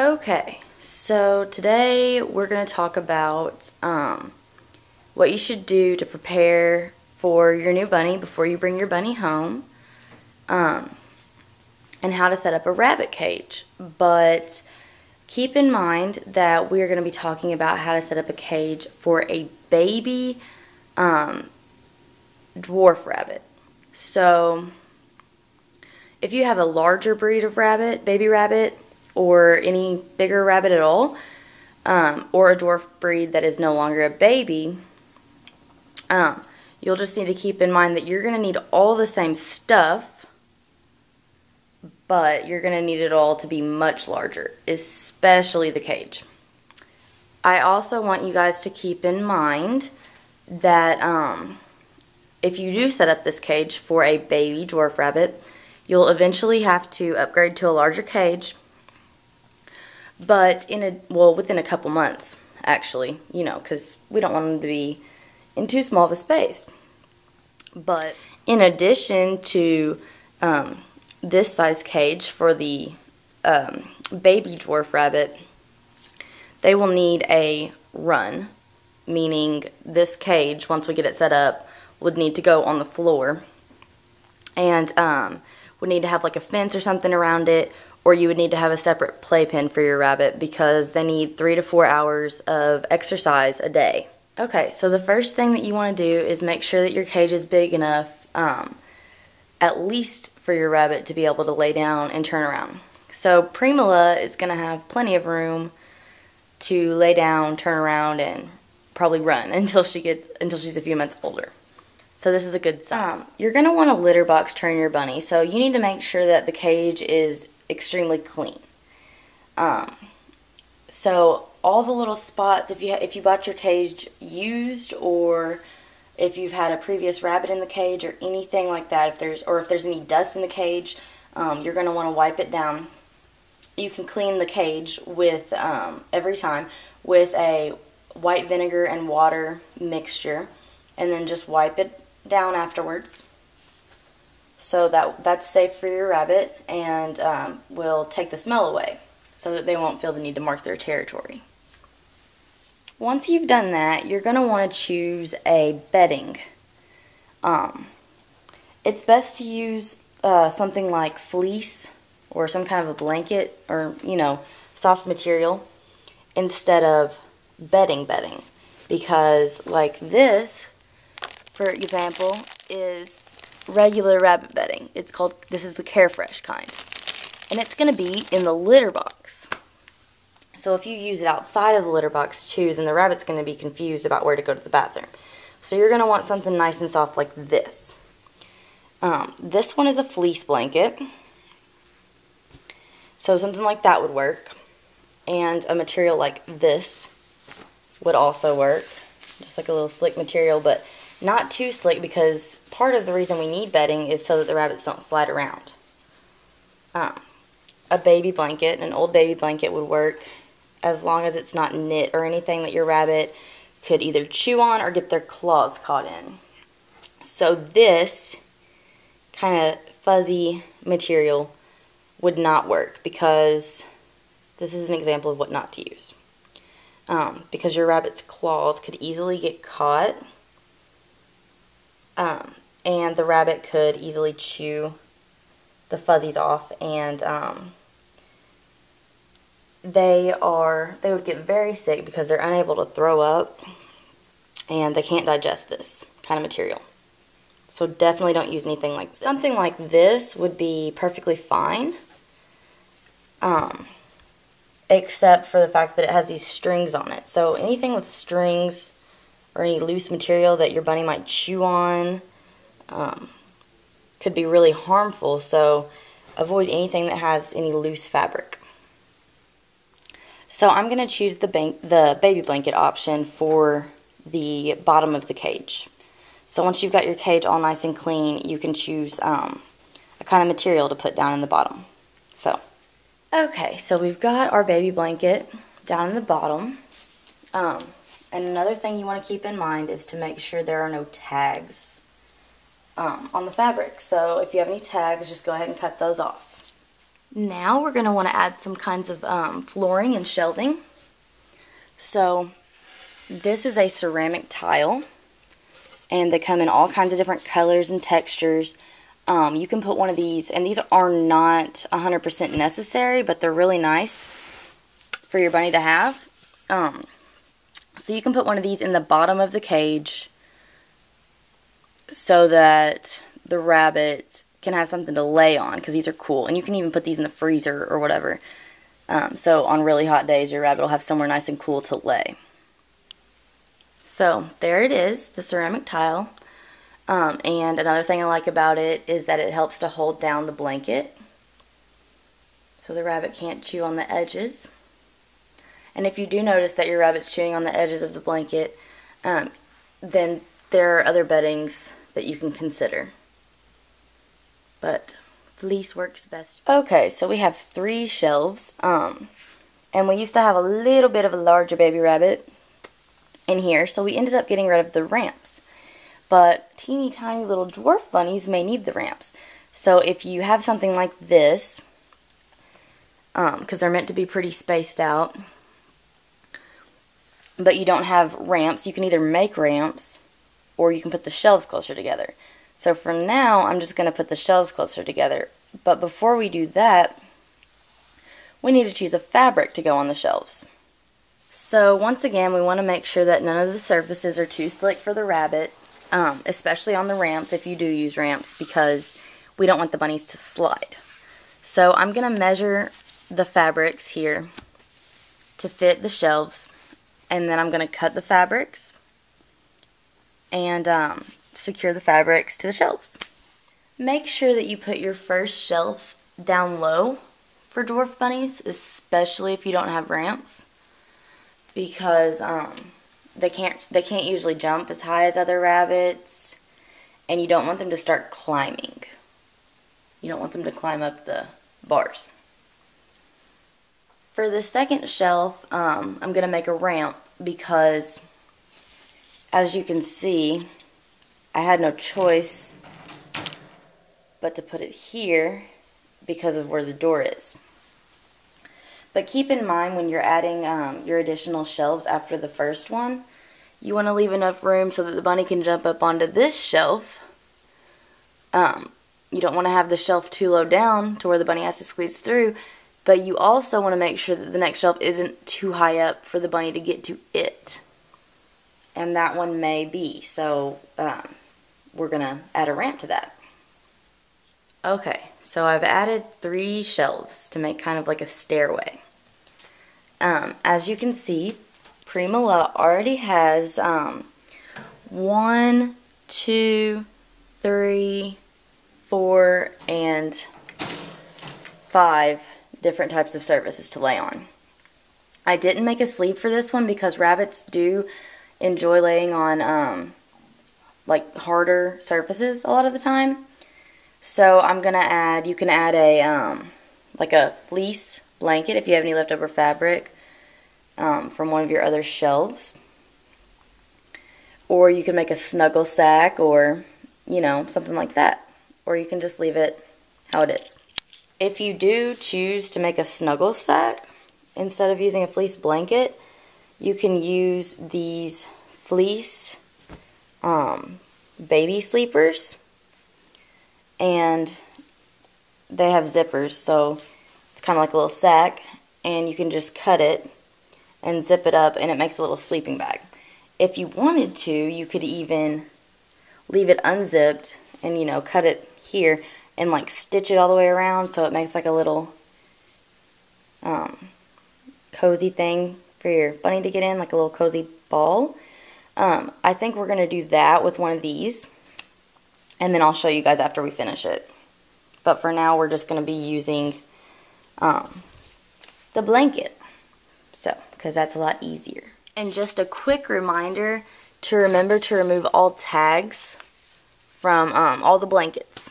Okay, so today we're going to talk about what you should do to prepare for your new bunny before you bring your bunny home, and how to set up a rabbit cage. But keep in mind that we are going to be talking about how to set up a cage for a baby dwarf rabbit. So if you have a larger breed of rabbit, baby rabbit, or any bigger rabbit at all, or a dwarf breed that is no longer a baby, you'll just need to keep in mind that you're going to need all the same stuff, but you're going to need it all to be much larger, especially the cage. I also want you guys to keep in mind that if you do set up this cage for a baby dwarf rabbit, you'll eventually have to upgrade to a larger cage, but within a couple months, actually, because we don't want them to be in too small of a space. But in addition to this size cage for the baby dwarf rabbit, they will need a run, meaning this cage, once we get it set up, would need to go on the floor, and would need to have like a fence or something around it, or you would need to have a separate playpen for your rabbit because they need 3 to 4 hours of exercise a day. Okay, so the first thing that you want to do is make sure that your cage is big enough, at least for your rabbit to be able to lay down and turn around. So Primula is going to have plenty of room to lay down, turn around, and probably run until she's a few months older. So this is a good size. You're going to want a litter box turn your bunny, so you need to make sure that the cage is extremely clean. So all the little spots, if you bought your cage used, or if you've had a previous rabbit in the cage or anything like that, if there's any dust in the cage, you're going to want to wipe it down. You can clean the cage with every time with a white vinegar and water mixture, and then just wipe it down afterwards. So that's safe for your rabbit, and will take the smell away so that they won't feel the need to mark their territory. Once you've done that, you're going to want to choose a bedding. It's best to use something like fleece or some kind of a blanket, or soft material, instead of bedding, because like this, for example, is regular rabbit bedding. This is the Carefresh kind, and it's going to be in the litter box. So if you use it outside of the litter box too, then the rabbit's going to be confused about where to go to the bathroom. So you're going to want something nice and soft like this. This one is a fleece blanket, so something like that would work, and a material like this would also work, just like a little slick material, but not too slick, because part of the reason we need bedding is so that the rabbits don't slide around. A baby blanket, an old baby blanket would work, as long as it's not knit or anything that your rabbit could either chew on or get their claws caught in. So this kind of fuzzy material would not work, because this is an example of what not to use. Because your rabbit's claws could easily get caught, and the rabbit could easily chew the fuzzies off, and they would get very sick because they're unable to throw up, and they can't digest this kind of material. So definitely don't use anything like this. Something like this would be perfectly fine, except for the fact that it has these strings on it. So anything with strings or any loose material that your bunny might chew on could be really harmful, so avoid anything that has any loose fabric. So I'm going to choose the baby blanket option for the bottom of the cage. So once you've got your cage all nice and clean, you can choose a kind of material to put down in the bottom. Okay, so we've got our baby blanket down in the bottom. And another thing you want to keep in mind is to make sure there are no tags on the fabric. So if you have any tags, just go ahead and cut those off. Now we're going to want to add some kinds of flooring and shelving. So this is a ceramic tile, and they come in all kinds of different colors and textures. You can put one of these, and these are not 100% necessary, but they're really nice for your bunny to have. So you can put one of these in the bottom of the cage so that the rabbit can have something to lay on, because these are cool. And you can even put these in the freezer or whatever. So on really hot days, your rabbit will have somewhere nice and cool to lay. So there it is, the ceramic tile. And another thing I like about it is that it helps to hold down the blanket so the rabbit can't chew on the edges. And if you do notice that your rabbit's chewing on the edges of the blanket, then there are other beddings that you can consider. But fleece works best. Okay, so we have 3 shelves. And we used to have a little bit of a larger baby rabbit in here, so we ended up getting rid of the ramps. But teeny tiny little dwarf bunnies may need the ramps. So if you have something like this, because they're meant to be pretty spaced out, but you don't have ramps, you can either make ramps or you can put the shelves closer together. So for now, I'm just going to put the shelves closer together. But before we do that, we need to choose a fabric to go on the shelves. So once again, we want to make sure that none of the surfaces are too slick for the rabbit, especially on the ramps if you do use ramps, because we don't want the bunnies to slide. So I'm going to measure the fabrics here to fit the shelves, and then I'm going to cut the fabrics and secure the fabrics to the shelves. Make sure that you put your first shelf down low for dwarf bunnies, especially if you don't have ramps, because they can't usually jump as high as other rabbits, and you don't want them to start climbing. You don't want them to climb up the bars. For the second shelf, I'm going to make a ramp because, as you can see, I had no choice but to put it here because of where the door is. But keep in mind when you're adding your additional shelves after the first one, you want to leave enough room so that the bunny can jump up onto this shelf. You don't want to have the shelf too low down to where the bunny has to squeeze through, but you also want to make sure that the next shelf isn't too high up for the bunny to get to it. And that one may be, so we're going to add a ramp to that. Okay, so I've added 3 shelves to make kind of like a stairway. As you can see, Primala already has 1, 2, 3, 4, and 5 different types of surfaces to lay on. I didn't make a sleeve for this one because rabbits do enjoy laying on like harder surfaces a lot of the time. So I'm gonna add, you can add a like a fleece blanket if you have any leftover fabric from one of your other shelves, or you can make a snuggle sack, or you know, something like that, or you can just leave it how it is. If you do choose to make a snuggle sack instead of using a fleece blanket, you can use these fleece baby sleepers, and they have zippers, so it's kind of like a little sack, and you can just cut it and zip it up, and it makes a little sleeping bag. If you wanted to, you could even leave it unzipped and, you know, cut it here and like stitch it all the way around so it makes like a little cozy thing for your bunny to get in, like a little cozy ball. I think we're going to do that with one of these, and then I'll show you guys after we finish it. But for now, we're just going to be using the blanket, so because that's a lot easier. And just a quick reminder to remember to remove all tags from all the blankets.